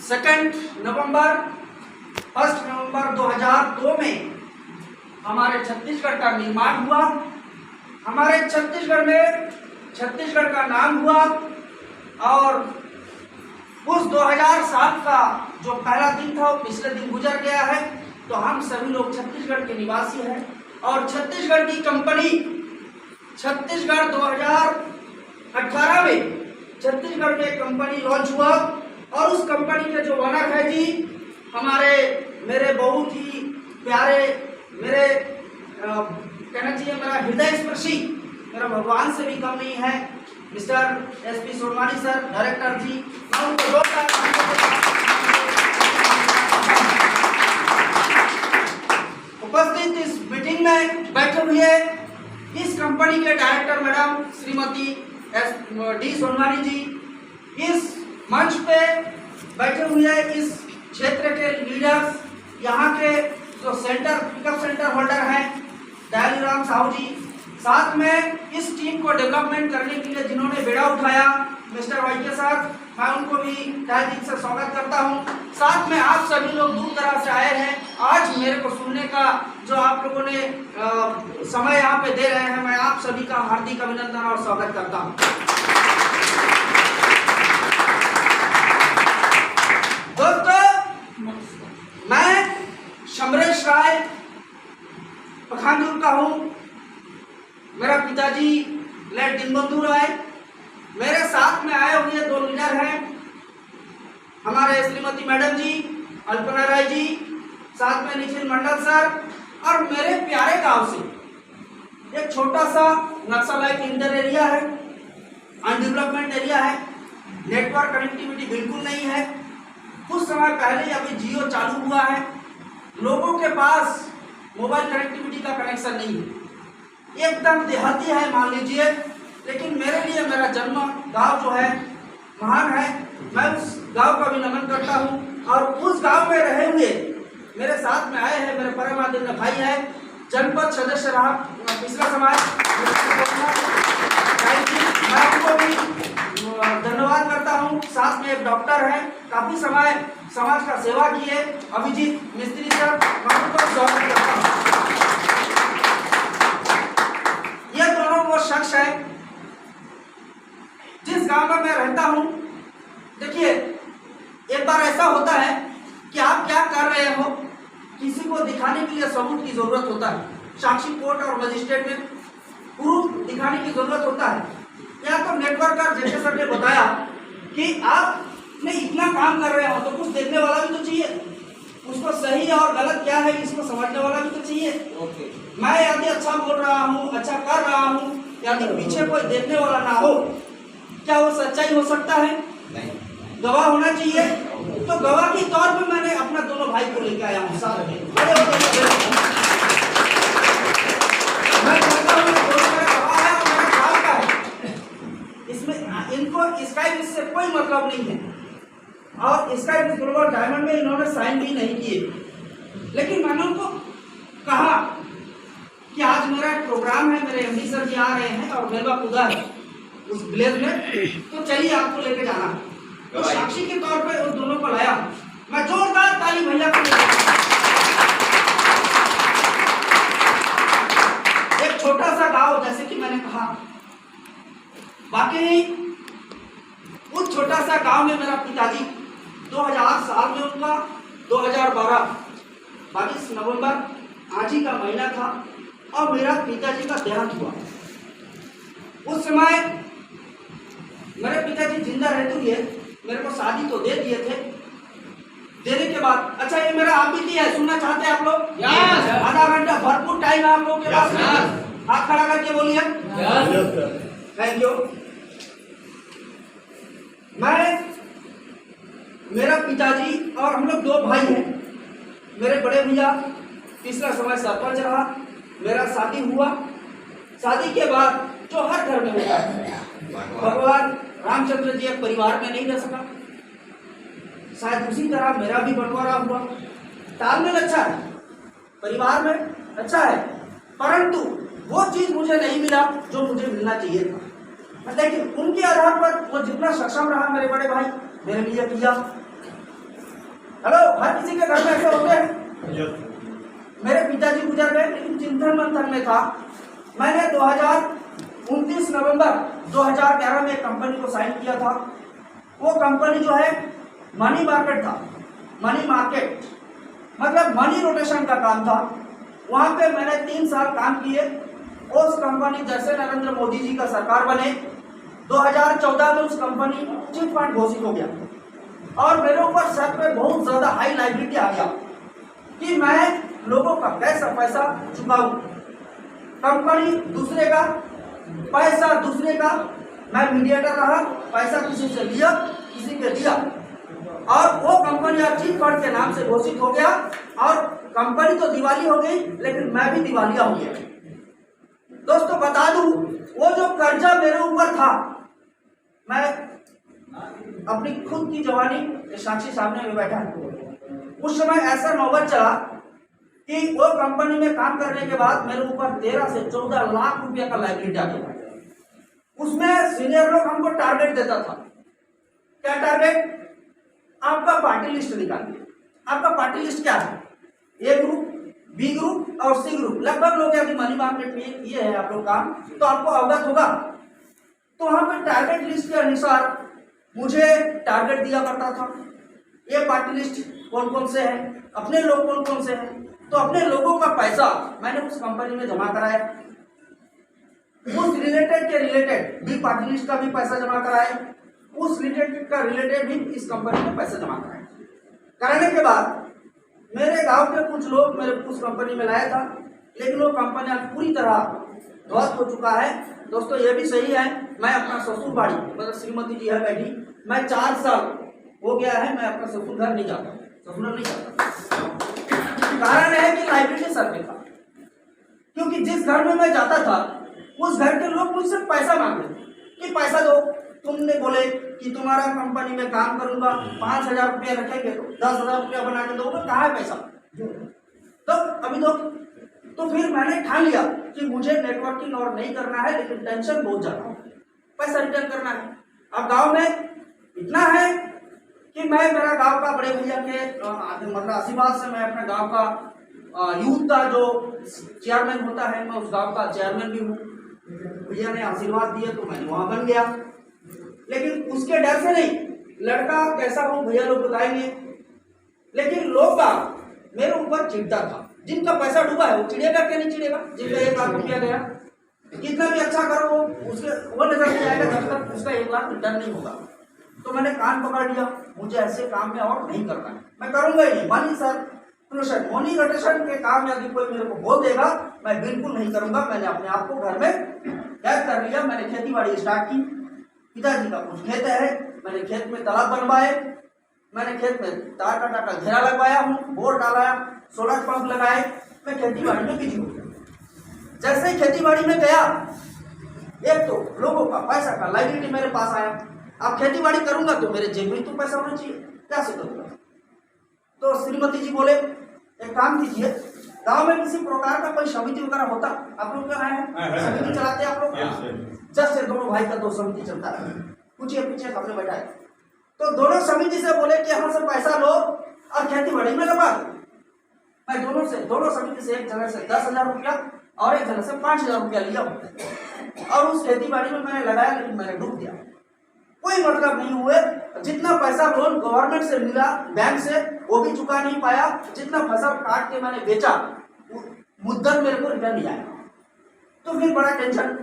2 नवंबर 1 नवंबर 2002 में हमारे छत्तीसगढ़ का निर्माण हुआ। हमारे छत्तीसगढ़ में छत्तीसगढ़ का नाम हुआ और उस 2007 का जो पहला दिन था वो पिछले दिन गुजर गया है। तो हम सभी लोग छत्तीसगढ़ के निवासी हैं और छत्तीसगढ़ की कंपनी छत्तीसगढ़ 2018 में छत्तीसगढ़ में कंपनी लॉन्च हुआ और उस कंपनी के जो ओनर है जी हमारे मेरे बहुत ही प्यारे मेरे कहना चाहिए मेरा हृदय स्पर्शी मेरा भगवान से भी कम नहीं है mister SP Sonwani sir director ji. मैं उनको उपस्थित इस मीटिंग में बैठे हुए इस कंपनी के director madam Shrimati D Sonwani ji, इस मंच पे बैठे हुए इस क्षेत्र के लीडर्स, यहाँ के जो पिकअप सेंटर होल्डर हैं दयालूराम साहू जी, साथ में इस टीम को डेवलपमेंट करने के लिए जिन्होंने बेड़ा उठाया मिस्टर वाई के साथ, मैं उनको भी तहे दिल से स्वागत करता हूं। साथ में आप सभी लोग दूर दराज से आए हैं, आज मेरे को सुनने का जो आप लोगों ने समय यहाँ पे दे रहे हैं, मैं आप सभी का हार्दिक अभिनंदन और स्वागत करता हूँ। दोस्तों, मैं समरेश राय पखानजोर का हूँ। मेरा पिताजी लेट दीनबंधु राय, मेरे साथ में आए हुए दो लीडर हैं हमारे श्रीमती मैडम जी अल्पना राय जी, साथ में निखिल मंडल सर और मेरे प्यारे गांव से एक छोटा सा नक्सलाइट इंटर एरिया है, अनडेवलपमेंट एरिया है, नेटवर्क कनेक्टिविटी बिल्कुल नहीं है। कुछ समय पहले अभी जियो चालू हुआ है, लोगों के पास मोबाइल कनेक्टिविटी का कनेक्शन नहीं है, एकदम देहाती है मान लीजिए। लेकिन मेरे लिए मेरा जन्म गांव जो है महान है, मैं उस गांव का भी नमन करता हूं और उस गांव में रहे हुए मेरे साथ में आए हैं मेरे परम आदरणीय भाई है, जनपद सदस्य रहा पिछला समाज, मैं उनको भी धन्यवाद करता हूं। साथ में एक डॉक्टर है, काफी समय समाज का सेवा किए अभिजीत मिस्त्री सर, मैं उनको स्वागत करता हूँ। ये दोनों वो शख्स है जिस गांव में मैं रहता हूं। देखिए, एक बार ऐसा होता है कि आप क्या कर रहे हो किसी को दिखाने के लिए सबूत की जरूरत होता है, साक्षी कोर्ट और मजिस्ट्रेट में प्रूफ दिखाने की जरूरत होता है। या तो नेटवर्कर जैसे सर ने बताया कि आपने इतना काम कर रहे हो तो कुछ देखने वाला भी तो चाहिए, उसको सही और गलत क्या है इसको समझने वाला भी तो चाहिए। मैं यदि अच्छा बोल रहा हूँ, अच्छा कर रहा हूँ, यदि पीछे कोई देखने वाला ना हो, क्या वो सच्चाई हो सकता है? नहीं। गवाह होना चाहिए। तो गवाह के तौर पे मैंने अपना दोनों भाई को लेकर आया हूँ साथ में। मैं कहता हूँ दोनों मेरा गवाह है और मेरा काम का है, इसमें इनको स्काई से कोई मतलब नहीं है और स्काई ग्लोबल डायमंड में इन्होंने साइन भी नहीं किए। लेकिन मैंने उनको कहा कि आज मेरा एक प्रोग्राम है, मेरे एमडी सर जी आ रहे हैं और मेलवा खुदा है उस विलेज में, तो चलिए आपको लेके जाना। तो साक्षी के तौर पे उन दोनों को लाया। मैं जोरदार ताली भैया को एक छोटा सा गांव जैसे कि मैंने कहा, बाकी उस छोटा सा गांव में मेरा पिताजी 2000 साल में उनका 2012 22 नवंबर आज ही का महीना था और मेरा पिताजी का देहांत हुआ। उस समय मेरे पिताजी जिंदा रहते हुए मेरे को शादी तो दे दिए थे, देने के बाद अच्छा ये मेरा आप भी है, सुनना चाहते हैं आप लोग? आधा घंटा भरपूर टाइम है आप लोगों के पास, हाथ खड़ा करके बोलिए। Thank you. मेरा पिताजी और हम लोग दो भाई हैं, मेरे बड़े भैया पिछला समय सरपंच रहा, मेरा शादी हुआ। शादी के बाद जो हर घर में होता है, भगवान रामचंद्र जी एक परिवार में नहीं रह सका, शायद उसी तरह मेरा भी बंटवारा हुआ। तालमेल अच्छा है, परिवार में अच्छा है, परंतु वो चीज मुझे नहीं मिला जो मुझे मिलना चाहिए था। लेकिन उनके आधार पर वो जितना सक्षम रहा, मेरे बड़े भाई, मेरे लिए पिया, हेलो, हर किसी के घर में ऐसे होते हैं। मेरे पिताजी गुजर गए, लेकिन चिंतन मंथन में था। मैंने 29 नवंबर 2011 में एक कंपनी को साइन किया था। वो कंपनी जो है मनी मार्केट था। मनी मार्केट मतलब मनी रोटेशन का काम था। वहां पे मैंने 3 साल काम किए। उस कंपनी जैसे नरेंद्र मोदी जी का सरकार बने 2014 में उस कंपनी चिट फंड घोषित हो गया और मेरे ऊपर सर पे बहुत ज्यादा हाई लाइबिलिटी आ गया कि मैं लोगों का कैसा पैसा चुकाऊं। कंपनी दूसरे का, पैसा दूसरे का, मैं मीडिएटर रहा, पैसा किसी से लिया, किसी के दिया और वो कंपनी अब चिट फंड के नाम से घोषित हो गया और कंपनी तो दिवाली हो गई, लेकिन मैं भी दिवालिया हो गया। दोस्तों बता दूं, वो जो कर्जा मेरे ऊपर था, मैं अपनी खुद की जवानी के साक्षी सामने में बैठा उस समय ऐसा नौबत चला कि वो कंपनी में काम करने के बाद मेरे ऊपर 13 से 14 लाख रुपया का लाइबिलिटी आ गया। उसमें सीनियर लोग हमको टारगेट देता था। क्या टारगेट? आपका पार्टी लिस्ट निकालिए। आपका पार्टी लिस्ट क्या है? ए ग्रुप, बी ग्रुप और सी ग्रुप। लगभग लोग अभी मनी मार्केट में ये है आप लोग काम, तो आपको अवगत होगा। तो वहां पे टारगेट लिस्ट के अनुसार मुझे टारगेट दिया करता था। ये पार्टी लिस्ट कौन कौन से है, अपने लोग कौन कौन से हैं, तो अपने लोगों का पैसा मैंने उस कंपनी में जमा कराया। उस रिलेटेड के रिलेटेड भी पार्टी लिस्ट का भी पैसा जमा कराया, उस रिलेटेड का रिलेटेड भी इस कंपनी में पैसा जमा कराया। कराने के बाद मेरे गांव के कुछ लोग मेरे उस कंपनी में लाया था, लेकिन वो कंपनी आज पूरी तरह ध्वस्त हो चुका है। दोस्तों ये भी सही है, मैं अपना ससुर बाड़ी, मतलब श्रीमती जी है बैठी, मैं 4 साल हो गया है मैं अपना ससुर घर नहीं जाता, ससुर नहीं जाता। कारण है कि लाइबिलिटी सर पे था, क्योंकि जिस घर में मैं जाता था उस घर के लोग मुझसे पैसा मांगते थे कि पैसा दो। तुमने बोले कि तुम्हारा कंपनी में काम करूंगा, 5,000 रुपया रखेंगे तो 10,000 रुपया बना के दोगे, कहाँ है पैसा? तो अभी दो। तो फिर मैंने ठान लिया कि मुझे नेटवर्किंग और नहीं करना है, लेकिन टेंशन बहुत ज्यादा है, पैसा रिटर्न करना है। अब गांव में इतना है कि मैं मेरा गांव का बड़े भैया के मतलब आशीर्वाद से मैं अपने गांव का यूथ का जो चेयरमैन होता है, मैं उस गांव का चेयरमैन भी हूँ। भैया ने आशीर्वाद दिए तो मैंने वहां बन गया, लेकिन उसके डर से नहीं, लड़का कैसा हो भैया लोग बताएंगे। लेकिन लोग का मेरे ऊपर चिढ़ता था। जिनका पैसा डूबा है वो चिड़ेगा क्या नहीं चिड़ेगा? जिनका 1 लाख रुपया गया, कितना भी अच्छा करो उसके वो नजर नहीं आएगा जब तक उसका 1 लाख रिटर्न नहीं होगा। तो मैंने कान पकड़ लिया, मुझे ऐसे काम में और नहीं करना है, मैं करूंगा ही नहीं। मनी सर मनी रोटेशन के काम यदि कोई मेरे को बोल देगा मैं बिल्कुल नहीं करूंगा। मैंने अपने आप को घर में कैद कर लिया। मैंने खेती बाड़ी स्टार्ट की। पिताजी का कुछ खेत है, मैंने खेत में तालाब बनवाए, मैंने खेत में तार का घेरा लगवाया हूँ, बोर डाला, सोलर पंप लगाए, मैं खेती बाड़ी में बिजी हो गया। जैसे ही खेती बाड़ी में गया, एक तो लोगों का पैसा का लाइबिलिटी मेरे पास आया। अब खेती बाड़ी करूंगा तो मेरे जेब में तो पैसा होना चाहिए, कैसे करूंगा? तो श्रीमती जी बोले एक काम कीजिए, गांव में किसी प्रकार का कोई समिति वगैरह होता, आप लोग क्या है समिति चलाते हैं आप लोग? जस्ट दोनों भाई का 2 समिति चलता है, पूछिए पीछे हमने बैठा है। तो दोनों समिति से बोले कि यहाँ से पैसा लो और खेती बाड़ी में लगा दो। मैं दोनों समिति से एक जगह से 10,000 रुपया और एक जगह से 5,000 रुपया लिया और उस खेती बाड़ी में मैंने लगाया, लेकिन मैंने डूब दिया। कोई मतलब नहीं हुए। जितना पैसा लोन गवर्नमेंट से मिला बैंक से वो भी चुका नहीं पाया। जितना फसल काट के मैंने बेचा मुद्दत मेरे को रिटर्न नहीं आया। तो फिर बड़ा टेंशन,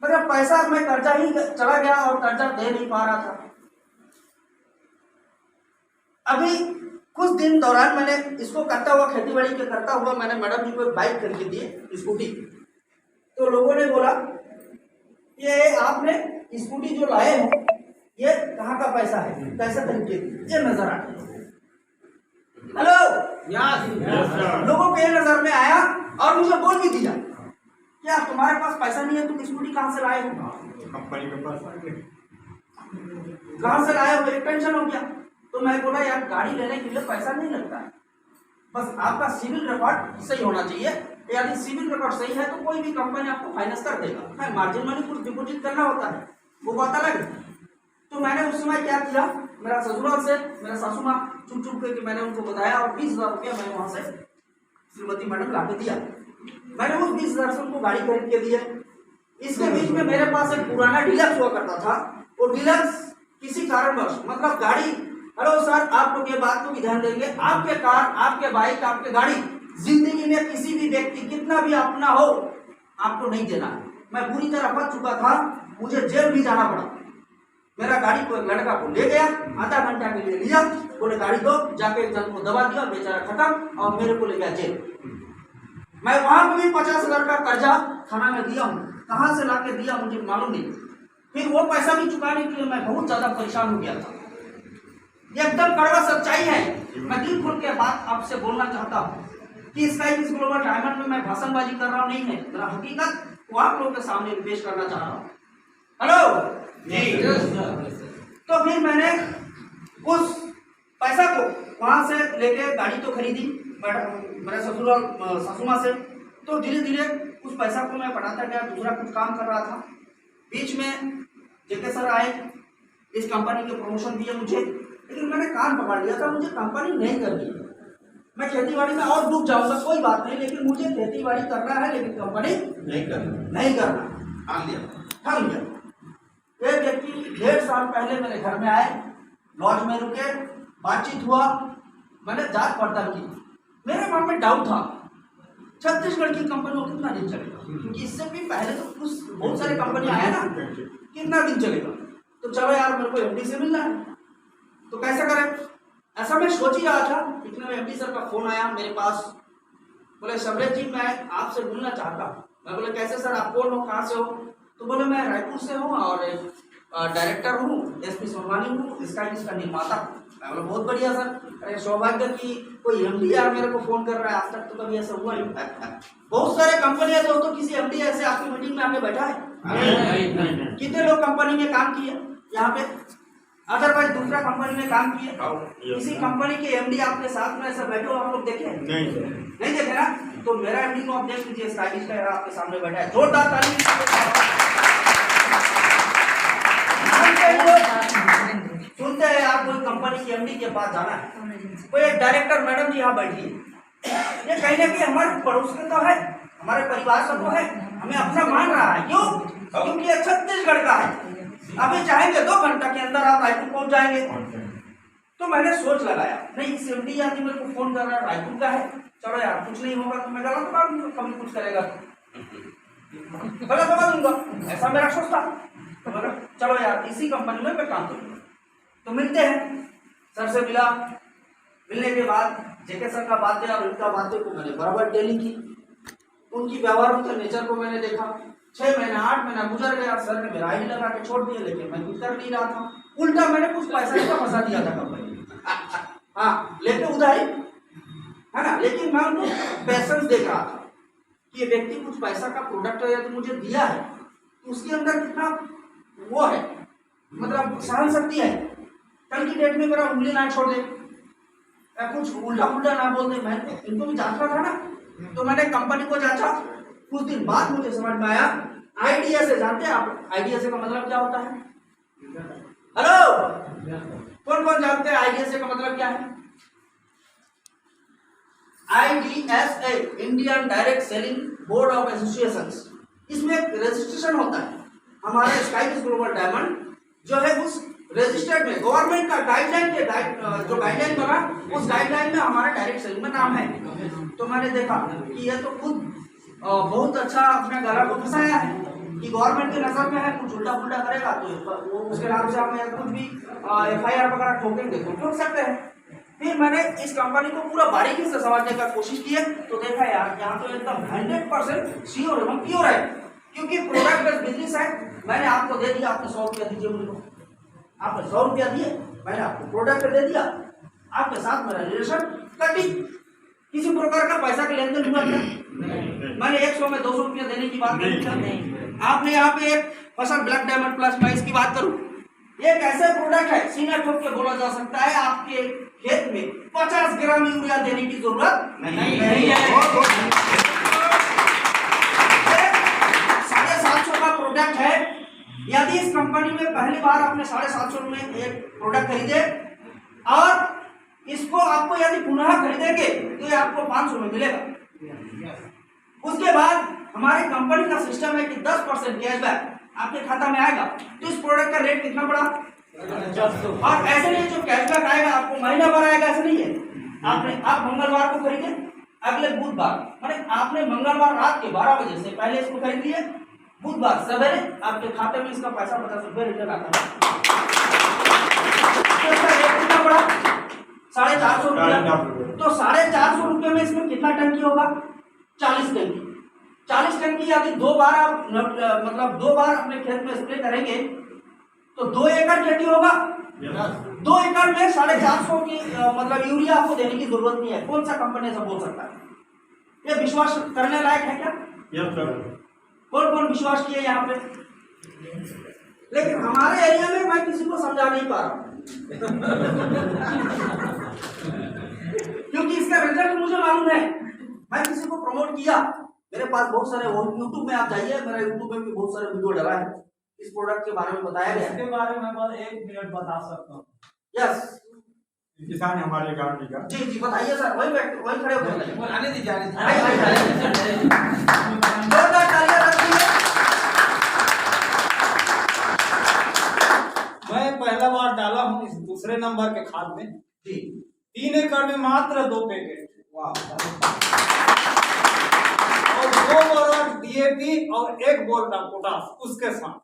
मतलब पैसा मैं कर्जा ही चला गया और कर्जा दे नहीं पा रहा था। अभी कुछ दिन दौरान मैंने इसको करता हुआ खेती बाड़ी के करता हुआ मैंने मैडम जी को एक बाइक खरीद दी, स्कूटी। तो लोगों ने बोला ये आपने स्कूटी जो लाए हो ये कहाँ का पैसा है, कैसे खरीदे? ये नजर आ रहा है। हेलो, लोगों के नजर में आया और मुझे बोल भी दिया क्या तुम्हारे पास पैसा नहीं है, तुम स्कूटी कहाँ से लाए हो? कंपनी के पास कहाँ से लाए हो? एक टेंशन हो गया। तो मैं बोला यार गाड़ी लेने के लिए पैसा नहीं लगता है, बस आपका सिविल रिकॉर्ड सही होना चाहिए। यदि सिविल रिकॉर्ड सही है तो कोई भी कंपनी आपको फाइनेंस कर देगा। मार्जिन मनी कुछ डिपॉजिट करना होता है, वो बात अलग है। तो मैंने उस समय क्या किया, मेरा ससुराल से मेरा सासू माँ चुप चुप करके मैंने उनको बताया और 20,000 रुपया मैंने वहां से श्रीमती मैडम ला के दिया। मैंने उस 20,000 से उनको गाड़ी खरीद के दिया। इसके बीच में मेरे पास एक पुराना डीलक्स हुआ करता था, वो डीलक्स किसी कारणवश मतलब गाड़ी, हेलो सर आप लोग ये बात को भी ध्यान देंगे, आपके कार, आपके बाइक, आपके गाड़ी जिंदगी में किसी भी व्यक्ति कितना भी अपना हो आपको नहीं देना। मैं पूरी तरह फंस चुका था, मुझे जेल भी जाना पड़ा। मेरा गाड़ी को एक लड़का को ले गया, आधा घंटा के लिए लिया, बोले गाड़ी दो, जाके एक जन को दबा दिया, बेचारा खत्म और मेरे को ले गया जेल। मैं वहां पर भी 50,000 का कर्जा थाना में दिया हूँ, कहाँ से लाके दिया मुझे मालूम नहीं। फिर वो पैसा भी चुकाने के लिए मैं बहुत ज्यादा परेशान हो गया था। ये एकदम कड़वा सच्चाई है। मैं दिल खोल के बात आपसे बोलना चाहता हूँ कि स्काई किड्स ग्लोबल डायमंड में मैं भाषणबाजी कर रहा हूँ, नहीं है, मेरा हकीकत वो आप लोगों के सामने पेश करना चाह रहा हूँ। हेलो जी। तो फिर मैंने उस पैसा को वहां से लेके गाड़ी तो खरीदी मेरे ससुराल सासू माँ से। तो धीरे धीरे उस पैसा को मैं बढ़ाता गया, दूसरा कुछ काम कर रहा था। बीच में जेके सर आए, इस कंपनी के प्रमोशन दिए मुझे, लेकिन मैंने कान पकड़ लिया था, मुझे कंपनी नहीं करनी है। मैं खेतीबाड़ी में और डूब जाऊंगा कोई बात नहीं, लेकिन मुझे खेतीबाड़ी करना है, लेकिन कंपनी नहीं करना। ठान लिया। एक व्यक्ति 1.5 साल पहले मेरे घर में आए, लॉज में रुके, बातचीत हुआ, मैंने जांच पड़ताल की। मेरे मन में डाउट था छत्तीसगढ़ की कंपनी कितना दिन चलेगा, क्योंकि इससे भी पहले तो कुछ बहुत सारे कंपनी आया ना, कितना दिन चलेगा। तो चलो यार मेरे को एमडी से मिलना है, तो कैसे करें, ऐसा मैं सोच ही रहा था। इतने में एमडी सर का फोन आया मेरे पास, बोले समरेश जी मैं आपसे मिलना चाहता हूँ। मैं बोले कैसे सर, आप कौन हो, कहाँ से हो? तो बोले मैं रायपुर से हूँ और डायरेक्टर हूँ, एसपी सोनवानी हूँ, स्काई किड्स का निर्माता। मैं बोला बहुत बढ़िया सर, अरे सौभाग्य की कोई एमडी यार मेरे को फोन कर रहा है, आज तक तो कभी ऐसा हुआ नहीं। बहुत सारे कंपनी है दोस्तों, किसी एमडी ऐसे आपकी मीटिंग में आके बैठा है? कितने लोग कंपनी में काम किए यहाँ पे, अदरवाइज दूसरा कंपनी में काम किए? किसी कंपनी के एमडी आपके साथ में ऐसा बैठे हो आप लोग देखे? नहीं देखे ना? तो मेरा एमडी को आप देख लीजिए, स्काई किड्स का आपके सामने बैठा है, जोरदार ताली। सुनते हैं आप कोई कंपनी के एमडी के पास जाना है, कोई एक डायरेक्टर मैडम जी यहाँ बैठी है, ये कहीं ना कहीं हमारे पड़ोस का तो है, हमारे परिवार का तो है, हमें अपना मान रहा है। क्यों? क्योंकि ये छत्तीसगढ़ का है। अभी चाहेंगे 2 घंटा के अंदर आप रायपुर पहुंच जाएंगे। तो मैंने सोच लगाया, नहीं इस एमडी आदमी मेरे को फोन कर रहा है, रायपुर का है, चलो यार कुछ नहीं होगा तो मैं गलत काम कभी कुछ करेगा गलत बता दूंगा, ऐसा मेरा सोच था। तो बोला चलो यार इसी कंपनी में मैं काम करूंगा। तो मिलते हैं, सर से मिला, मिलने के बाद जेके सर का बातें और उनका बातें को मैंने बराबर टेली की, उनकी व्यवहार उनके नेचर को मैंने देखा। 6 महीना 8 महीना गुजर गया, सर ने मेरा आईडी लगा के छोड़ दिया, लेकिन मैं कुछ कर नहीं रहा था। उल्टा मैंने कुछ पैसा का फंसा दिया था कंपनी, हाँ लेके उधारी है ना, लेकिन मैं उनको पैसेंस देख रहा था कि ये व्यक्ति कुछ पैसा का प्रोडक्ट यदि मुझे दिया है तो उसके अंदर कितना वो है, मतलब सहन शक्ति है, कल की डेट में मेरा उंगली ना छोड़ दे, कुछ उल्टा पुल्टा ना बोल दे। मैं इनको भी जांचना था ना, तो मैंने कंपनी को जांचा। कुछ दिन बाद मुझे समझ में आया, आईडीएस से जानते हैं आप आईडीएस का मतलब क्या होता है? हेलो कौन कौन जानते हैं आईडीएस का मतलब क्या है? IDSA Indian direct selling board of associations, इसमें एक रजिस्ट्रेशन होता है। हमारे स्काई किड्स ग्लोबल डायमंड जो है उस रजिस्टर्ड में गवर्नमेंट का गाइडलाइन के जो गाइडलाइन बना, उस गाइडलाइन में हमारा डायरेक्ट सेलिंग में नाम है। तो मैंने देखा कि यह तो खुद बहुत अच्छा अपने गला को फंसाया है कि गवर्नमेंट के नजर में है, कुछ उल्टा पुल्टा करेगा तो वो उसके नाम से हमें कुछ भी FIR वगैरह ठोकेंगे तो ठोक सकते हैं। फिर मैंने इस कंपनी को पूरा बारीकी से समझने का कोशिश की है, तो देखा यार यहाँ तो एकदम 100% श्योर एवं प्योर है, क्योंकि प्रोडक्ट बेस्ड बिजनेस है। मैंने आपको दे दिया, आपने 100 रुपया दीजिए मुझे, आपने 100 रुपया दिए, मैंने आपको प्रोडक्ट दे दिया, आपके साथ मेरा रिलेशन कटी, किसी प्रकार का पैसा का लेन देन हुआ क्या? मैंने 100 में 200 रुपया देने की बात नहीं। आपने यहाँ पे एक फसल ब्लैक डायमंड प्लस, मैं इसकी बात करूँ, ये एक ऐसे प्रोडक्ट है सीना ठोक के बोला जा सकता है, आपके खेत में 50 ग्राम यूरिया देने की जरूरत नहीं है। 750 का प्रोडक्ट है, यदि इस कंपनी में पहली बार आपने 750 में एक प्रोडक्ट खरीदे और इसको आपको यदि पुनः खरीदेंगे तो ये आपको 500 में मिलेगा। उसके बाद हमारी कंपनी का सिस्टम है कि 10% कैशबैक आपके खाता में आएगा। तो इस प्रोडक्ट का रेट कितना पड़ा? और ऐसे नहीं जो कैशबैक आएगा आपको महीना भर आएगा, ऐसा नहीं है। आप मंगलवार को खरीदे, अगले बुधवार माने आपने मंगलवार रात के 12 बजे से पहले इसको खरीद लिए, बुधवार सवेरे आपके खाते में इसका पैसा 50 रुपये रिटर्न आता है। तो इसका रेट कितना पड़ा? 450 रुपया। तो 450 रुपये में इसमें कितना टंकी होगा? 40 टंकी। 40 टंकी यदि 2 बार आप मतलब 2 बार अपने खेत में स्प्रे करेंगे तो 2 एकड़ खेती होगा। 2 एकड़ में 450 की मतलब यूरिया आपको देने की जरूरत नहीं है। कौन सा कंपनी ऐसा बोल सकता है? ये विश्वास करने लायक है क्या? कौन कौन विश्वास किए यहाँ पे? लेकिन हमारे एरिया में मैं किसी को समझा नहीं पा रहा क्योंकि इसका रिजल्ट मुझे मालूम है। मैं किसी को प्रमोट किया, मेरे पास बहुत सारे यूट्यूब में आप जाइए, मेरा यूट्यूब में भी बहुत सारे वीडियो डला है, इस प्रोडक्ट के बारे में बताया गया। इसके बारे में बस 1 मिनट बता सकता हूँ। यस, किसान हमारे गांव का। जी बताइए सर, वही खड़े होकर आने दीजिए मैं पहला बार डाला हूँ इस दूसरे नंबर के खाद में जी। 3 एकड़ में मात्र 2 पैकेट और 2 बोरा डीएपी और 1 बोरा पोटास उसके साथ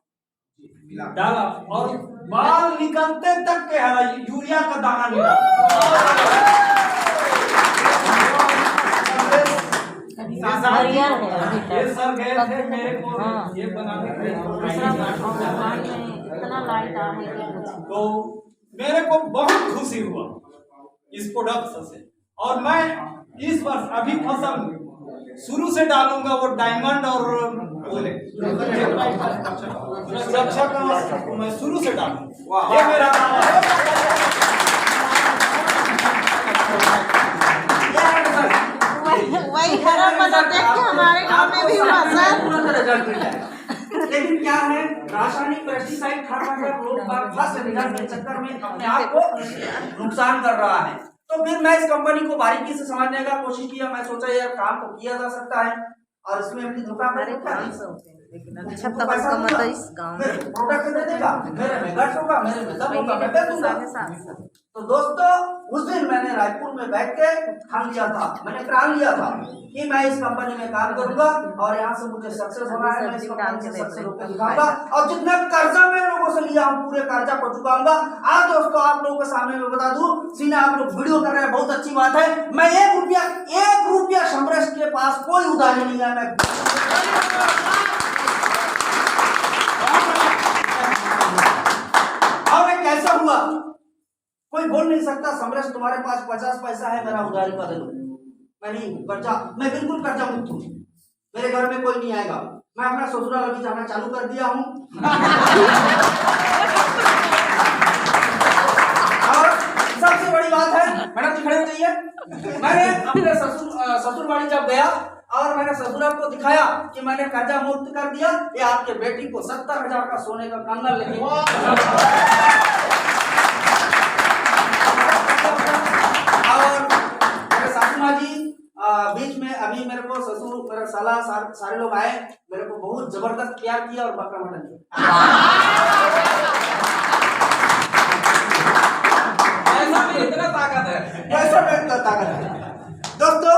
डाला और बाल निकलते तक के हरा यूरिया का दाना नहीं डाला। ये सर गए थे मेरे को ये बनाने के लिए, तो मेरे को बहुत खुशी हुआ इस प्रोडक्ट से। और मैं इस वर्ष अभी फसल शुरू से डालूंगा वो डायमंड और सुरक्षा का मैं शुरू से डालूंगा। ये मेरा वही हरा पता देख के हमारे गांव में भी हुआ सर। लेकिन क्या है, रासायनिक पेस्टिसाइड खाद लोग फर्स्ट रिजल्ट के चक्कर में अपने आप को नुकसान कर रहा है। तो फिर मैं इस कंपनी को बारीकी से समझने का कोशिश किया। मैं सोचा यार काम को किया जा सकता है और इसमें अपनी दुकान अच्छा तब इस गांव में प्रोडक्ट दे देगा, मेरे में घट होगा, मेरे में दम होगा, मैं दे दूंगा। तो दोस्तों उस दिन मैंने रायपुर में बैठ के ठान लिया था, मैंने प्रण लिया था कि मैं इस कंपनी में काम करूंगा और यहाँ से मुझे सक्सेस होना है। मैं इस कंपनी से सक्सेस होकर दिखाऊंगा और जितना कर्जा मैं लोगों से लिया हूँ पूरे कर्जा को चुकाऊंगा। आज दोस्तों आप लोगों के सामने मैं बता दूं, सीना आप लोग वीडियो कर रहे हैं, बहुत अच्छी बात है। मैं 1 रुपया समरेश के पास कोई उधारी नहीं है। मैं कैसा हुआ कोई बोल नहीं सकता समरेश तुम्हारे पास 50 पैसा है मेरा उधारी का दे दो। मैं नहीं हूँ कर्जा, मैं बिल्कुल कर्जा मुक्त हूँ। मेरे घर में कोई नहीं आएगा। मैं अपना ससुराल अभी जाना चालू कर दिया हूँ और सबसे बड़ी बात है, मैडम जी खड़े हो जाइए। मैंने अपने ससुरवाड़ी जब गया और मैंने ससुराल को दिखाया कि मैंने कर्जा मुक्त कर दिया, ये आपके बेटी को 70,000 का सोने का कंगन लेके और मेरे सासू माँ जी बीच में अभी मेरे को ससुर मेरा साला सारे लोग आए, मेरे को बहुत जबरदस्त प्यार किया और बकरा मटन किया। इतना ताकत है, ऐसा में ताकत है दोस्तों।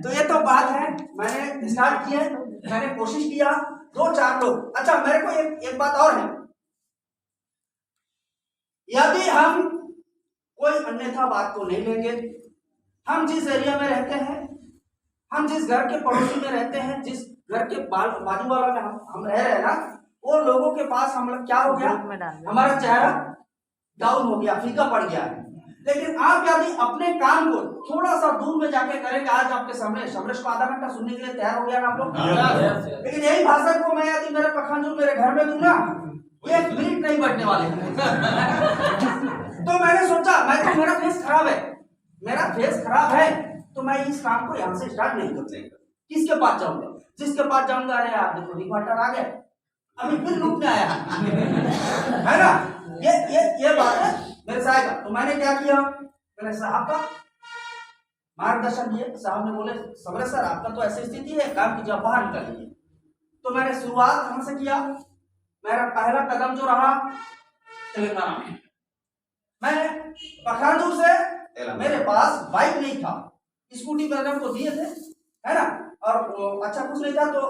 तो ये तो बात है, मैंने स्टार्ट किया, मैंने कोशिश किया 2-4 लोग। अच्छा मेरे को एक बात और है, यदि हम कोई अन्यथा बात को नहीं लेंगे, हम जिस एरिया में रहते हैं, हम जिस घर के पड़ोसी में रहते हैं, जिस घर के बाजू वाला में हम रह रहे हैं ना, वो लोगों के पास हम लोग क्या हो गया, हमारा चेहरा डाउन हो गया, फीका पड़ गया है। लेकिन आप यदि अपने काम को थोड़ा सा दूर में जाके करेंगे, आज आपके सामने समरेश को आधा घंटा सुनने के लिए तैयार हो गया ना आप लोग। लेकिन यही भाषण को मैं यदि मेरे पखांजू मेरे घर में दूंगा, 1 मिनट नहीं बैठने वाले तो मैंने सोचा मेरा फेस खराब है, मेरा फेस खराब है, तो मैं इस काम को यहाँ से स्टार्ट नहीं कर सकता। किसके पास जाऊंगा? जिसके पास जाऊंगा, अरे आप देखो रिकॉर्डर आ गए, अभी फिर लूटने आया है ना। ये बात है मेरे साहब का। तो मैंने क्या किया, मैंने साहब का मार्गदर्शन किया। साहब ने बोले समरेश सर आपका तो ऐसी स्थिति है, काम कीजिए बाहर निकलिए। तो मैंने शुरुआत कहां से किया, मेरा पहला कदम जो रहा तेलंगाना में। मैं पखानजूर से, मेरे पास बाइक नहीं था, स्कूटी मैंने को दिए थे है ना, और अच्छा कुछ नहीं था, तो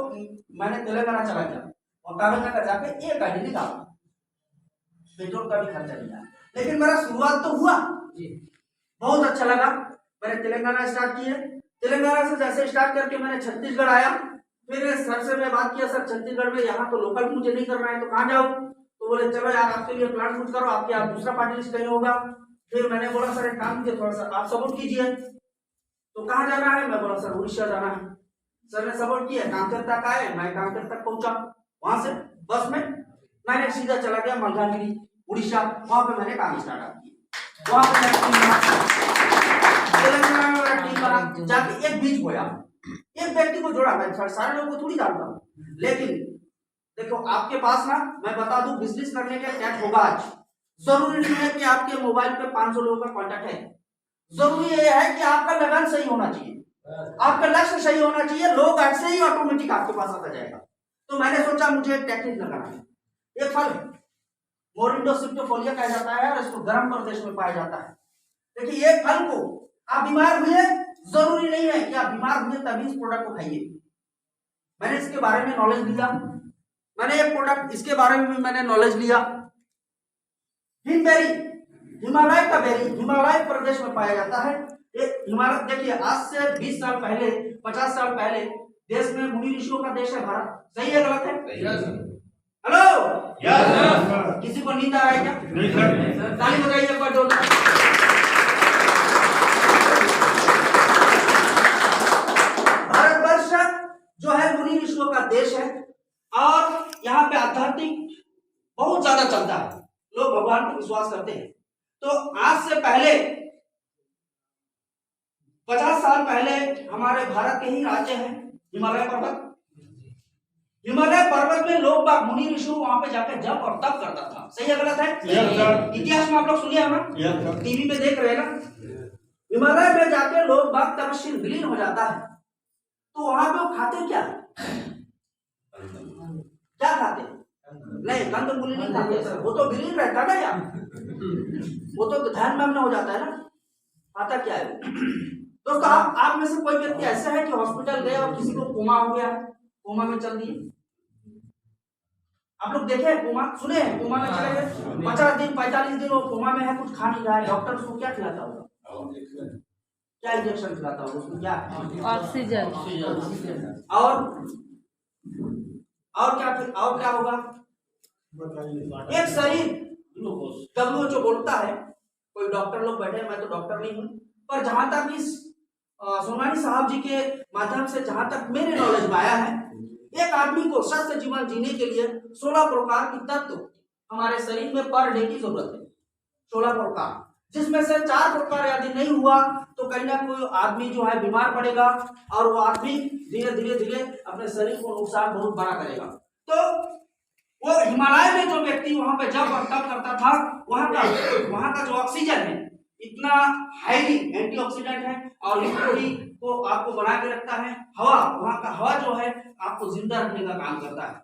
मैंने तेलंगाना चला गया और कागज का जाके एक गाड़ी निकाला, पेट्रोल का भी खर्चा नहीं आया, लेकिन मेरा शुरुआत तो हुआ जी, बहुत अच्छा लगा। मैंने तेलंगाना स्टार्ट किए, तेलंगाना से जैसे स्टार्ट करके मैंने छत्तीसगढ़ आया। फिर सर से मैं बात किया, सर छत्तीसगढ़ में यहाँ तो लोकल मुझे नहीं करना है, तो कहाँ जाऊँ? तो बोले चलो यार आपके लिए प्लान कुछ करो, आपके आप दूसरा पार्टी लिस्ट कहीं होगा। फिर मैंने बोला सर एक काम कीजिए, थोड़ा सा आप सपोर्ट कीजिए। तो कहाँ जाना है? मैं बोला सर उड़ीसा जाना है। सर ने सपोर्ट किया, कामचर तक आए, मैं कामचर तक पहुंचा। वहां से बस में मैंने सीधा चला गया मलकानगिरी उड़ीसा, वहां पे मैंने काम स्टार्ट किया। वहां पे तेलंगाना में मेरा टीम बना, जाके एक बीच बोया, एक व्यक्ति को जोड़ा। मैं सारे लोगों को थोड़ी जानता हूँ, लेकिन देखो आपके पास ना, मैं बता दूं बिजनेस करने के नेट होगा आज। जरूरी नहीं है कि आपके मोबाइल पे 500 लोगों का कांटेक्ट है, जरूरी ये है कि आपका लगन सही होना चाहिए, आपका लक्ष्य सही होना चाहिए, लोग ऐसे ही ऑटोमेटिक आपके पास आता जाएगा। तो मैंने सोचा मुझे एक टेक्निक लगाना है। एक फल मोरिंडो सिप्टोफोलिया कहा जाता है और इसको गर्म प्रदेश में पाया जाता है। देखिए ये फल को आप बीमार हुए, जरूरी नहीं है कि आप बीमार हुए तभी इस प्रोडक्ट को खाइए। मैंने इसके बारे में नॉलेज लिया, मैंने ये प्रोडक्ट इसके बारे में भी मैंने नॉलेज लिया। हिमबेरी, हिमालय का बेरी, हिमालय प्रदेश में पाया जाता है। ये हिमालय, देखिए आज से 20 साल पहले, 50 साल पहले देश में मुनि ऋषियों का देश है भारत। सही है गलत है? Hello yes. किसी को नींद आ रहा है क्या? नहीं सर। ताली बजाइए एक बार जोरदार। भारतवर्ष जो है मुनि ऋषियों का देश है और यहाँ पे आध्यात्मिक बहुत ज्यादा चलता है, लोग भगवान को विश्वास करते हैं। तो आज से पहले 50 साल पहले हमारे भारत के ही राज्य है हिमालय पर्वत। हिमालय पर्वत में लोग बाग मुनि ऋषि वहां पे जाकर जप और तप करता था। सही है गलत है? इतिहास में आप लोग सुनिए, हम टीवी पे देख रहे हैं ना। हिमालय में जाके लोग बाग तपस्वी विलीन हो जाता है। तो वहां पे वो खाते क्या क्या खाते? नहीं कंद मूली नहीं खाते, वो तो विलीन रहता ना यार, वो तो ध्यान मग्न हो जाता है ना। खाता क्या है दोस्तों? आप में से कोई व्यक्ति ऐसा है कि हॉस्पिटल गए और किसी को कोमा हो गया, कोमा में चल दिए? आप लोग देखे हैं कोमा, सुने हैं कोमा में चले गए, 50 दिन 45 दिन वो कोमा में है, कुछ खा नहीं रहा है, डॉक्टर उसको क्या खिलाता होगा? क्या इंजेक्शन खिलाता होगा उसको? क्या? ऑक्सीजन। और क्या होगा? एक शरीर WHO बोलता है, कोई डॉक्टर लोग बैठे हैं, मैं तो डॉक्टर नहीं हूं, पर जहां तक इस सोनानी साहब जी के माध्यम से जहां तक मेरे नॉलेज में आया है, एक आदमी को स्वस्थ जीवन जीने के लिए 16 प्रकार की तत्व हमारे शरीर में पर डे की जरूरत है। 16 प्रकार, जिसमें से 4 प्रकार यदि नहीं हुआ तो कहीं ना कोई आदमी जो है बीमार पड़ेगा और वो आदमी धीरे धीरे अपने शरीर को नुकसान बहुत बड़ा करेगा। तो वो हिमालय में जो व्यक्ति वहां पे जब और तब करता था, वहां का जो ऑक्सीजन है इतना हाईली एंटीऑक्सीडेंट है और इस बॉडी को आपको बना के रखता है। हवा, वहां का हवा जो है आपको जिंदा रखने का काम करता है।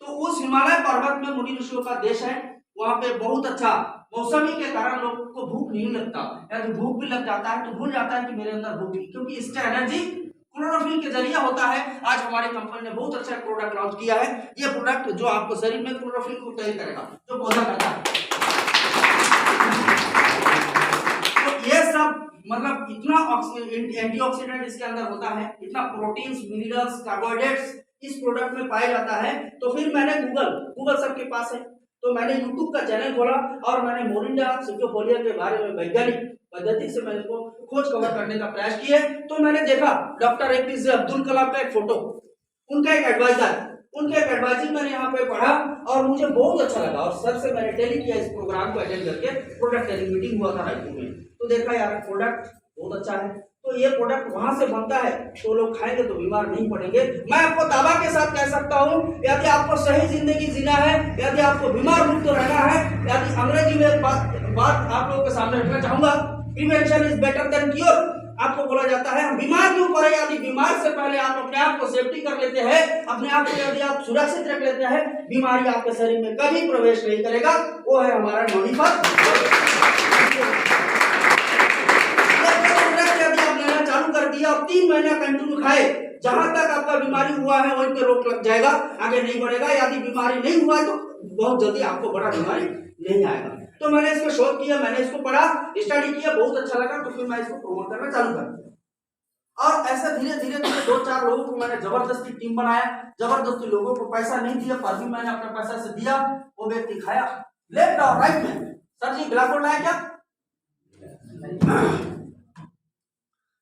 तो उस हिमालय पर्वत में मुनि ऋषियों का देश है, वहां पे बहुत अच्छा मौसमी के कारण लोगों को भूख नहीं लगता, यदि भूख भी लग जाता है तो भूल जाता है कि मेरे अंदर भूख है, क्योंकि इसका एनर्जी क्लोरोफिल के जरिए होता है। आज हमारी कंपनी ने बहुत अच्छा प्रोडक्ट लॉन्च किया है, ये प्रोडक्ट जो आपको शरीर में क्लोरोफिल को तैयार करेगा, जो पौधा करता है। तो ये सब मतलब इतना एंटीऑक्सीडेंट इसके अंदर होता है, इतना प्रोटीन्स, मिनरल्स, कार्बोहाइड्रेट्स इस प्रोडक्ट में पाया जाता है। तो फिर मैंने गूगल सबके पास है, तो मैंने यूट्यूब का चैनल खोला और मैंने मोरिंडा सिप्टोफोलिया के बारे में वैज्ञानिक पद्धति से मैंने इसको खोज खबर करने का प्रयास किए। तो मैंने देखा डॉक्टर APJ अब्दुल कलाम का एक फोटो, उनका एक एडवाइजर, उनके एक एडवाइजिंग मैंने यहाँ पे पढ़ा और मुझे बहुत अच्छा लगा और सर से मैंने टेली किया, इस प्रोग्राम को अटेंड करके प्रोडक्ट टेली मीटिंग हुआ था रायपुर में। तो देखा यार प्रोडक्ट बहुत अच्छा है। तो ये प्रोडक्ट वहां से बनता है तो लोग खाएंगे तो बीमार नहीं पड़ेंगे। मैं आपको दावा के साथ कह सकता हूँ, यदि आपको सही जिंदगी जीना है, यदि आपको बीमार मुक्त रहना है, यदि अंग्रेजी में एक बात आप लोगों के सामने रखना चाहूंगा, prevention is better than cure. आपको बोला जाता है हम बीमार क्यों पड़े, यदि बीमार से पहले आप अपने आप को सेफ्टी कर लेते हैं, अपने आप को यदि आप सुरक्षित रख लेते हैं, बीमारी आपके शरीर में कभी प्रवेश नहीं करेगा। वो है हमारा नोनीफर। चालू कर दिया और 3 महीना कंटिन्यू खाए, जहां तक आपका बीमारी हुआ है वहीं पे रोक लग जाएगा, आगे नहीं बढ़ेगा। यदि बीमारी नहीं हुआ तो बहुत जल्दी आपको बड़ा बीमारी नहीं आएगा। तो मैंने इसको शोध किया, मैंने इसको पढ़ा, स्टडी किया, बहुत अच्छा लगा, तो फिर मैं इसको प्रमोट करना चालू कर दिया। और ऐसे धीरे धीरे 2-4 लोगों को मैंने जबरदस्ती टीम बनाया, जबरदस्ती लोगों को पैसा नहीं दिया, पर भी मैंने अपने पैसा से दिया। वो व्यक्ति खाया लेफ्ट और राइट में। सर जी ब्लैक बोर्ड लाया क्या?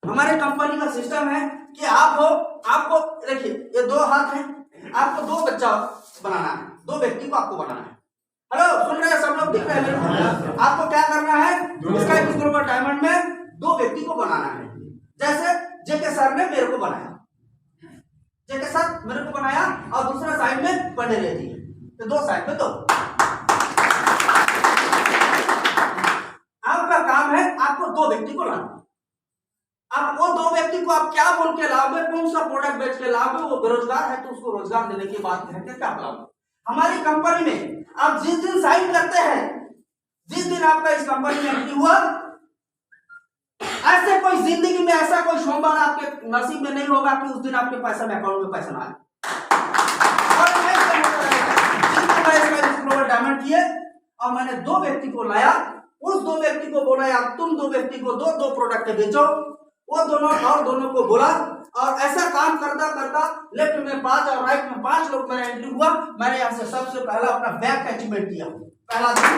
हमारे कंपनी का सिस्टम है कि आपको देखिए ये 2 हाथ हैं, आपको 2 बच्चा बनाना है, 2 व्यक्ति को आपको बनाना है। हेलो सुन रहे हैं सब लोग, दिख रहे हैं? आपको क्या करना है, स्काई ग्लोबल डायमंड में 2 व्यक्ति को बनाना है। जैसे जेके सर ने मेरे को बनाया, जेके सर मेरे को बनाया और दूसरा साइड में पंडेले जी, तो 2 साइड में 2। आपका काम है आपको 2 व्यक्ति को लाना। अब वो 2 व्यक्ति को आप क्या बोल के लाओगे, कौन सा प्रोडक्ट बेच के लाओगे? वो बेरोजगार है तो उसको रोजगार देने की बात करके क्या लाओगे? हमारी कंपनी में आप जिस दिन साइन करते हैं, जिस दिन आपका इस कंपनी में एंट्री हुआ, ऐसे कोई जिंदगी में ऐसा कोई सोमवार आपके नसीब में नहीं होगा कि उस दिन आपके पैसा में अकाउंट में पैसा ना आए। और डायमंड किए और मैंने 2 व्यक्ति को लाया, उस 2 व्यक्ति को बोला यार तुम 2 व्यक्ति को 2 प्रोडक्ट बेचो, वो दोनों को बोला। और ऐसा काम करता करता लेफ्ट में 5 और राइट में 5 लोग मेरा एंट्री हुआ। मैंने यहाँ से सबसे पहला अपना बैक का अचीवमेंट किया, पहला दिन।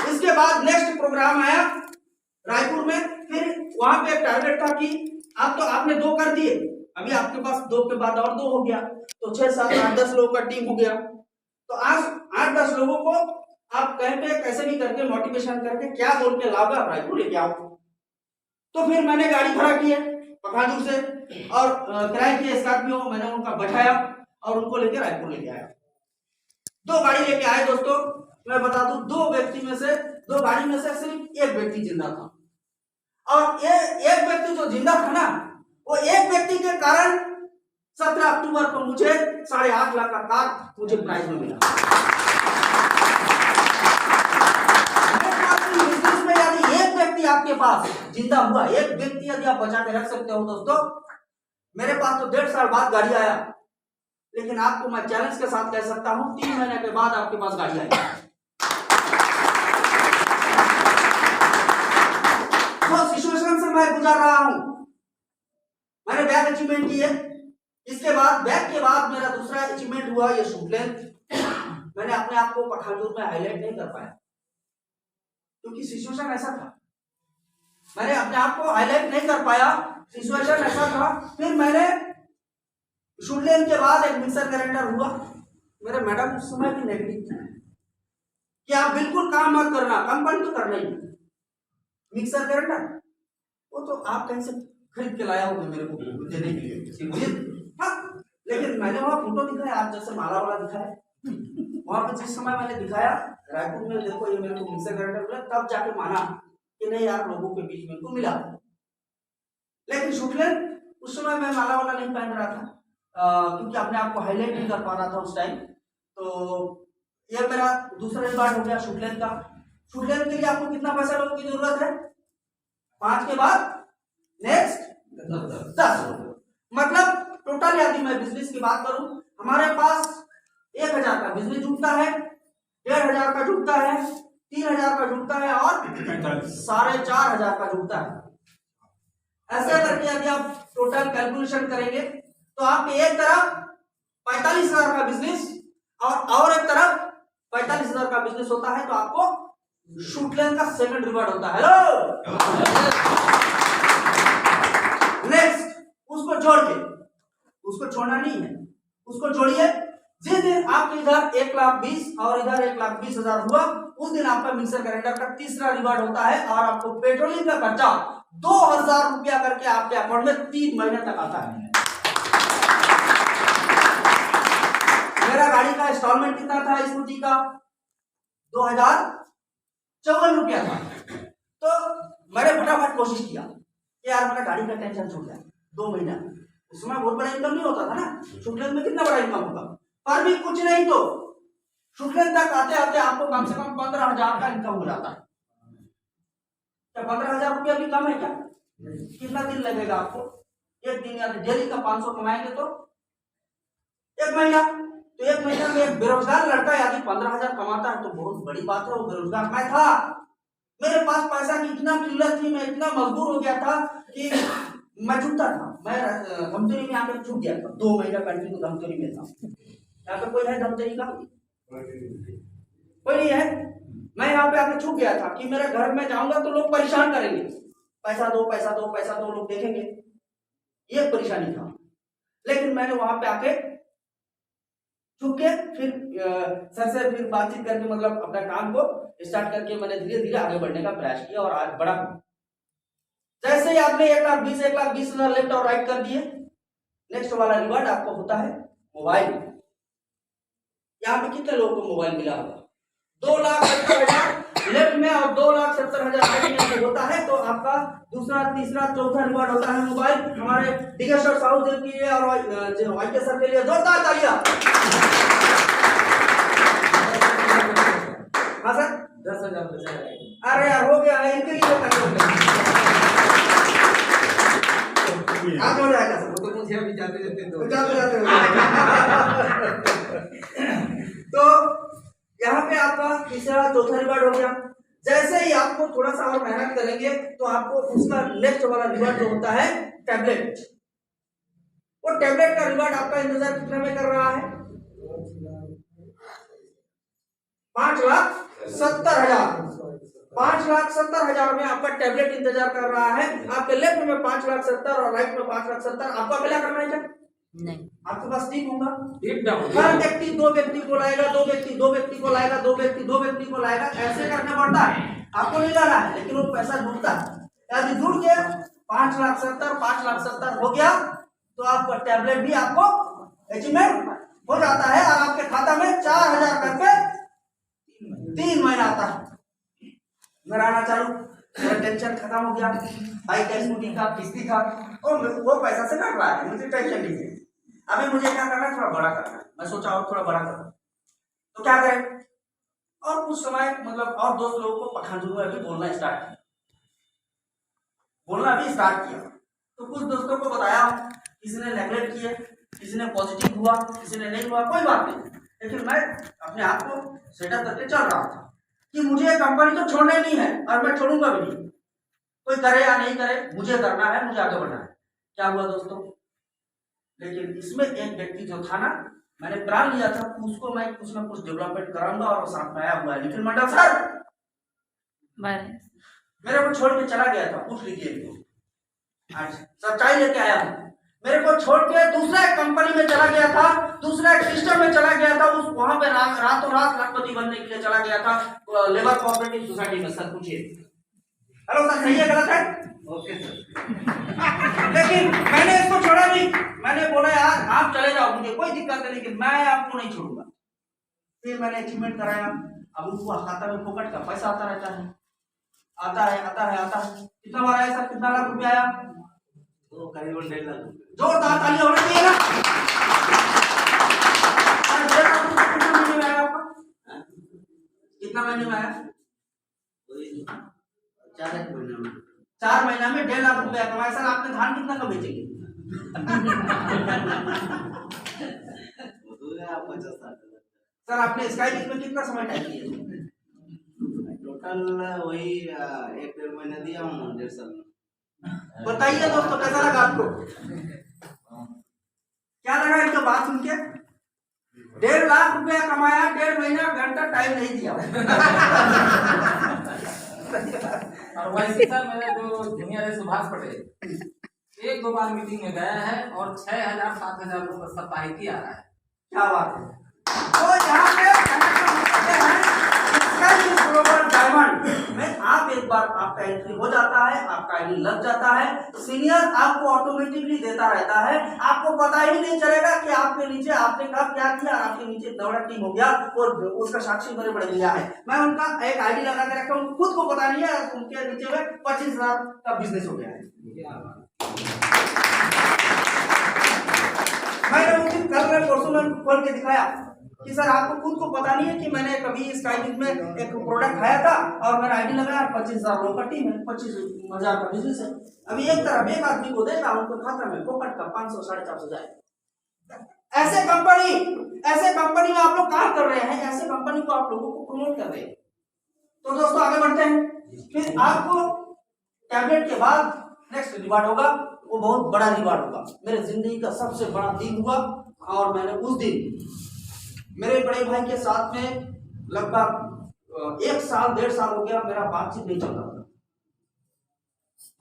इसके बाद नेक्स्ट प्रोग्राम आया रायपुर में, फिर वहां पे एक टारगेट था कि आप तो आपने 2 कर दिए, अभी आपके पास 2 के बाद और 2 हो गया, तो 6, 7, 8, 10 लोगों का टीम हो गया। तो आज 8-10 लोगों को आप कहीं पे कैसे भी करके मोटिवेशन करके क्या बोल के लाओगे, आप रायपुर लेके आओ। तो फिर मैंने गाड़ी खड़ा की है पखानपुर से और किराए की स्कॉर्पियो, मैंने उनका बैठाया और उनको लेके रायपुर लेके आया। 2 गाड़ी लेके आए दोस्तों। मैं बता दूं 2 व्यक्ति में से 2 गाड़ी में से सिर्फ 1 व्यक्ति जिंदा था, और ये 1 व्यक्ति जो जिंदा था ना, वो 1 व्यक्ति के कारण 17 अक्टूबर को मुझे 8.5 लाख का कार मुझे प्राइज में मिला। आपके पास जिंदा हुआ 1 व्यक्ति यदि आप बचा के रख सकते हो दोस्तों, मेरे पास तो 1.5 साल बाद गाड़ी आया, लेकिन आपको मैं चैलेंज के साथ कह सकता हूं 3 महीने के बाद आपके पास गाड़ी आई। जो सिचुएशन से मैं गुजर रहा हूं, मैंने बैक अचीवमेंट की है। इसके बाद बैक के बाद मेरा दूसरा अचीवमेंट हुआ ये शूट लेंथ। मैंने अपने आप को पखानपुर में हाईलाइट नहीं कर पाया क्योंकि सिचुएशन ऐसा था, मैंने अपने आप को हाईलाइट नहीं कर पाया, सिचुएशन ऐसा था। फिर मैंने शूट लेन के बाद एक मिक्सर ग्राइंडर हुआ। मेरे मैडम उस समय भी नेगेटिव थी कि आप बिल्कुल काम मत करना, कंपनी तो करना ही। मिक्सर ग्राइंडर वो तो आप कहीं से खरीद के लाया होगा मेरे को देने के लिए, हाँ, लेकिन मैंने वहां फोटो दिखाया, आप जैसे माला वाला दिखाया, वहां पर जिस समय मैंने दिखाया रायपुर में, देखो ये मेरे को मिक्सर ग्राइंडर मिला, तब जाके माना कि नहीं यार लोगों के बीच में को मिला। लेकिन शुक्लेन उस समय मैं माला वाला नहीं पहन रहा था क्योंकि अपने आप को हाईलाइट नहीं कर पा रहा था उस टाइम। तो ये मेरा दूसरा रिकॉर्ड हो गया शुक्लेन का। शुक्लेन के लिए आपको कितना पैसा लोगों की जरूरत है? 5 के बाद नेक्स्ट 10। मतलब टोटल यदि मैं बिजनेस की बात करूं, हमारे पास 1000 का बिजनेस जुटता है, 1500 का जुटता है, 3000 का जुटता है और 4500 का जुटता है। ऐसे करके यदि आप टोटल कैलकुलेशन करेंगे तो आपके एक तरफ 45,000 का बिजनेस और एक तरफ 45,000 का बिजनेस होता है, तो आपको शूटलेन का सेकंड रिवॉर्ड होता है। हेलो नेक्स्ट उसको जोड़ के, उसको छोड़ना नहीं है, उसको जोड़िए जिस दिन आपके इधर 1,20,000 और इधर 1,20,000 हुआ, उस दिन आपका मिक्सर ग्राइंडर का तीसरा रिवार्ड होता है और आपको पेट्रोलिंग का खर्चा 2,000 रुपया करके आपके अकाउंट में 3 महीने तक आता है। मेरा गाड़ी का इंस्टॉलमेंट कितना था स्कूटी का? 2,054 रुपया था। तो मैंने फटाफट कोशिश किया कि यार मेरा गाड़ी का टेंशन छूट जाए 2 महीना। उसमें बहुत बड़ा इनकम नहीं होता था ना, शुक्ल में कितना बड़ा इनकम होगा, पर भी कुछ नहीं तो शुक्ल तक आते आते आपको कम से कम 15,000 का इनकम हो जाता है। क्या 15,000 रुपया भी कम है क्या? कितना दिन लगेगा आपको? एक दिन या डेली का 500 कमाएंगे तो 1 महीना। तो 1 महीना में एक बेरोजगार लड़का यदि 15,000 कमाता है तो बहुत बड़ी बात है। वो बेरोजगार मैं था, मेरे पास पैसा की इतना किल्लत थी, मैं इतना मजबूर हो गया था कि मैं छूटता था। मैं धमतरी में आकर छूट गया था, 2 महीना कंटिन्यू धमतरी में था। यहाँ पे कोई है धमतरी का? कोई नहीं है। मैं यहाँ पे आकर छूट गया था कि मेरे घर में जाऊंगा तो लोग परेशान करेंगे, पैसा दो पैसा दो पैसा दो, लोग देखेंगे, ये परेशानी था। लेकिन मैंने वहां पे आके छुप के फिर सर से फिर बातचीत करके मतलब अपना काम को स्टार्ट करके मैंने धीरे धीरे आगे बढ़ने का प्रयास किया और आज बढ़ा। जैसे ही आपने 1,20,000 लेफ्ट और राइट कर दिए, नेक्स्ट वाला रिवार्ड आपको होता है मोबाइल। यहाँ पे कितने लोगों को मोबाइल मिला होगा? 2,70,000 लेफ्ट में और 2,70,000 राइट में होता है। तो आपका दूसरा तीसरा चौथा रिवार्ड होता है मोबाइल। हमारे डिगेश और साउथ देव के लिए और वाईके सर के लिए जोरदार तालियां। हाँ सर 10,000 बचा है। अरे यार हो गया है, इनके लिए आप हो जाएगा सर। तो मुझे अभी जाते तो यहाँ पे आपका तीसरा चौथा रिवार्ड हो गया। जैसे ही आपको थोड़ा सा और मेहनत करेंगे तो आपको उसका नेक्स्ट वाला रिवार्ड जो होता है टैबलेट। वो टैबलेट का रिवार्ड आपका इंतजार कितने में कर रहा है? 5,70,000। 5,70,000 में आपका टैबलेट इंतजार कर रहा है। आपके लेफ्ट में 5,70,000 और राइट में 5,70,000। आपको क्या करना है? क्या नहीं, आपके पास टीम होगा। हर व्यक्ति 2 व्यक्ति को लाएगा, 2 व्यक्ति 2 व्यक्ति को लाएगा, 2 व्यक्ति 2 व्यक्ति को लाएगा, ऐसे करना पड़ता है। आपको नहीं लाना है, लेकिन वो पैसा जुड़ता है। यदि जुड़ के 5,70,000 हो गया तो आपका टैबलेट भी आपको अचीवमेंट हो जाता है और आपके खाता में 4,000 करके 3 महीना आता है। मेरा आना चालू, मेरा टेंशन खत्म हो गया। बाइक का, स्कूटी का, किस्ती का, और वो पैसा से कट रहा है, मुझे टेंशन नहीं है। अभी मुझे क्या करना है? थोड़ा बड़ा करना है। मैं सोचा और थोड़ा बड़ा करना, तो क्या करें? और कुछ समय मतलब और दोस्त लोगों को पठानजू में अभी बोलना स्टार्ट किया। तो कुछ दोस्तों को बताया, किसी ने नेगलेक्ट किया, किसी ने पॉजिटिव हुआ, किसी ने नहीं हुआ, कोई बात नहीं। लेकिन मैं अपने आप को सेटअप करके चल रहा था कि मुझे कंपनी तो छोड़ना नहीं है और मैं छोड़ूंगा भी नहीं। कोई करे या नहीं करे, मुझे करना है, मुझे आगे बढ़ना है। क्या हुआ दोस्तों? लेकिन इसमें एक व्यक्ति जो था ना, मैंने प्लान लिया था उसको मैं कुछ ना कुछ डेवलपमेंट कराऊंगा और साथ में आया हुआ है निखिल मंडल सर। मेरे को छोड़ के चला गया था, पूछ लीजिए इनको, आज सच्चाई लेके आया हूँ। मेरे को छोड़ के दूसरा एक कंपनी में चला गया था, दूसरा एक सिस्टम में चला गया था। उस वहां पे रातों रात लखपति बनने के लिए चला गया था, लेबर कोऑपरेटिव सोसाइटी में। सर पूछिए। हेलो सर, सही है गलत है? Okay sir. लेकिन मैंने इसको छोड़ा नहीं। मैंने बोला यार आप चले जाओ, मुझे कोई दिक्कत नहीं, लेकिन मैं आपको नहीं छोड़ूंगा। फिर मैंने अचीवमेंट कराया। अब उनको खाता में फोकट का पैसा आता रहता है, आता है। कितना बार आया सर? कितना लाख रुपया आया? तो करीबन 1.5 लाख। जोरदार ताली होनी चाहिए ना। 1.5 लाख कितना महीने में आया आपका? कितना महीने में आया? 4 महीना में 1.5 लाख रुपया कमाया। सर आपने धान कितना का बेचेंगे? सर आपने स्काई लीग में कितना समय टाइम दिया? टोटल वही 1-1.5 महीना दिया हूँ, 1.5 साल में। बताइए दोस्तों कैसा लगा आपको? क्या लगा इनका बात सुन के? 1.5 लाख रुपया कमाया, 1.5 महीना घंटा टाइम नहीं दिया। और वैसे सर मेरा जो जूनियर है सुभाष पटेल, 1-2 बार मीटिंग में गया है और 6,000-7,000 रुपये साप्ताहिक आ रहा है। क्या बात है? तो यहाँ पे ग्लोबल डायमंड में आप एक बार आपका एंट्री हो जाता है, आपका आईडी लग जाता है, सीनियर आपको ऑटोमेटिकली देता रहता है, आपको पता ही नहीं चलेगा कि आपके नीचे आपने कब क्या किया, आपके नीचे दौड़ा टीम हो गया और उसका साक्षी बड़े बड़े भैया है। मैं उनका एक आईडी लगा के रखा हूँ, खुद को पता नहीं है, उनके नीचे में 25,000 का बिजनेस हो गया है। मैंने उस दिन कल में परसों में खोल के दिखाया कि सर आपको खुद को पता नहीं है कि मैंने कभी इस टाइम में एक प्रोडक्ट खाया था और मेरा आईडी लगाया, 25,000 लोगों का टीम है, 25,000 का बिजनेस है। अभी एक तरफ एक आदमी को देगा, उनको खाता में पोकट का 500 450 जाए। ऐसे कंपनी में आप लोग काम कर रहे हैं, ऐसे कंपनी को आप लोगों को प्रमोट कर रहे हैं। तो दोस्तों आगे बढ़ते हैं। फिर आपको टैबलेट के बाद नेक्स्ट रिवार्ड होगा, वो बहुत बड़ा रिवार्ड होगा। मेरे जिंदगी का सबसे बड़ा दिन हुआ और मैंने उस दिन मेरे बड़े भाई के साथ में लगभग 1 साल 1.5 साल हो गया मेरा बातचीत नहीं चल रहा था,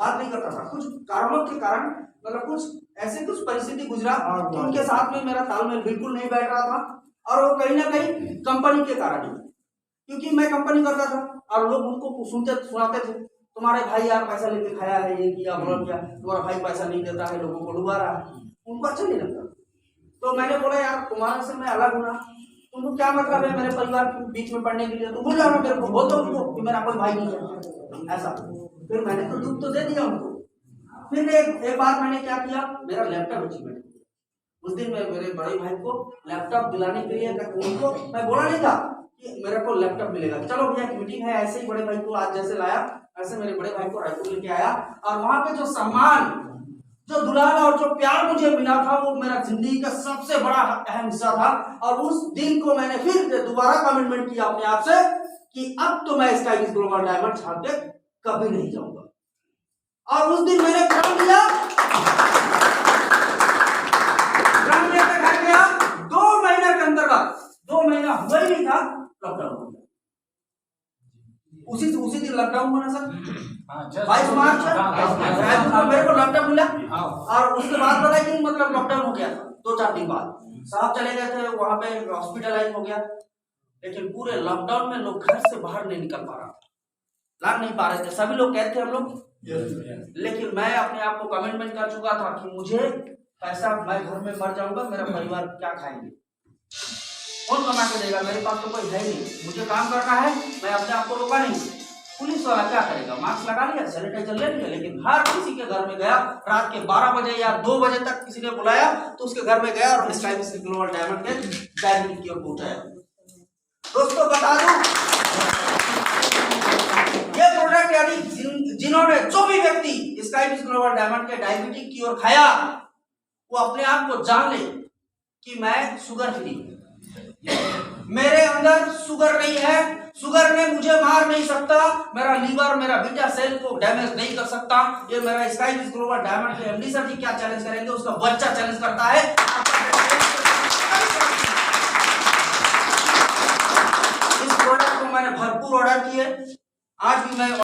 बात नहीं करता था, कुछ कारणों के कारण, मतलब कुछ ऐसे कुछ परिस्थिति गुजरा तो उनके साथ में मेरा तालमेल बिल्कुल नहीं बैठ रहा था। और वो कहीं ना कहीं कंपनी के कारण ही, क्योंकि मैं कंपनी करता था और लोग उनको सुनाते थे, तुम्हारे भाई यार पैसा लेके खाया है, ये किया बोला किया, तुम्हारा भाई पैसा नहीं देता है, लोगों को डुबा रहा है, उनको अच्छा नहीं लगता। तो मैंने बोला यार तुम्हारे से मैं अलग हूँ ना, तुमको क्या मतलब है मेरे परिवार के बीच में पढ़ने के लिए, तुम भूल जाओ ना मेरे को, बोल दो उनको कि मेरा कोई भाई नहीं है ऐसा। फिर मैंने तो दुख तो दे दिया उनको। फिर एक बार मैंने क्या किया, मेरा लैपटॉप अचीवमेंट, उस दिन मैं मेरे बड़े भाई को लैपटॉप दिलाने के लिए उनको मैं बोला नहीं था कि मेरे को लैपटॉप मिलेगा, चलो भैया की मीटिंग है, ऐसे ही बड़े भाई को आज जैसे लाया ऐसे मेरे बड़े भाई को रायपुर लेके आया और वहां पे जो सम्मान, जो दुलार और जो प्यार मुझे मिला था वो मेरा जिंदगी का सबसे बड़ा अहम हिस्सा था। और उस दिन को मैंने फिर दोबारा कमिटमेंट किया अपने आप से कि अब तो मैं स्काईविज ग्लोबल डायमंड छाप के कभी नहीं जाऊंगा। और उस दिन मैंने प्रण लिया, प्रण लेकर घर गया। 2 महीने के अंतर्गत, 2 महीना हुआ ही नहीं था, लॉकडाउन हो गया। उसी दिन लॉकडाउन हुआ ना सर, 22 मार्च मेरे को लैपटॉप मिला और उसके बाद पता कि मतलब लॉकडाउन हो गया था। 2-4 दिन बाद साहब चले गए थे, वहां पे हॉस्पिटलाइज हो गया, लेकिन पूरे लॉकडाउन में लोग घर से बाहर नहीं निकल पा रहा, ला नहीं पा रहे थे, सभी लोग कहते थे हम लोग, लेकिन मैं अपने आप को कमिटमेंट कर चुका था कि मुझे पैसा, मैं घर में मर जाऊंगा, मेरा परिवार क्या खाएंगे, कौन कमा के देगा, मेरे पास तो कोई है नहीं, मुझे काम करना है, मैं अपने आप को रोका नहीं। पुलिस वाला क्या करेगा, मास्क लगा लिया, सैनिटाइजर ले लिया, लेकिन हर किसी के घर में गया, रात के 12 बजे या 2 बजे तक किसी ने बुलाया तो उसके घर में गया और स्काईविज ग्लोबल डायमंड के डायमंड की ओर पहुंचाया। दोस्तों बता दूं, ये प्रोडक्ट यानी जिन्होंने जो भी व्यक्ति स्काईविज ग्लोबल डायमंड के डायबिटीज की ओर खाया, वो अपने आप को जान ले कि मैं शुगर फ्री, मेरे अंदर शुगर नहीं है, शुगर ने मुझे मार नहीं सकता, मेरा लीवर, मेरा बीटा सेल को डैमेज नहीं कर सकता। ये मेरा स्काईविज ग्लोबल डायमंड के एमडी सर जी क्या चैलेंज करेंगे, उसका बच्चा चैलेंज करता है। इस प्रोडक्ट को मैंने भरपूर ऑर्डर किए, आज भी मैं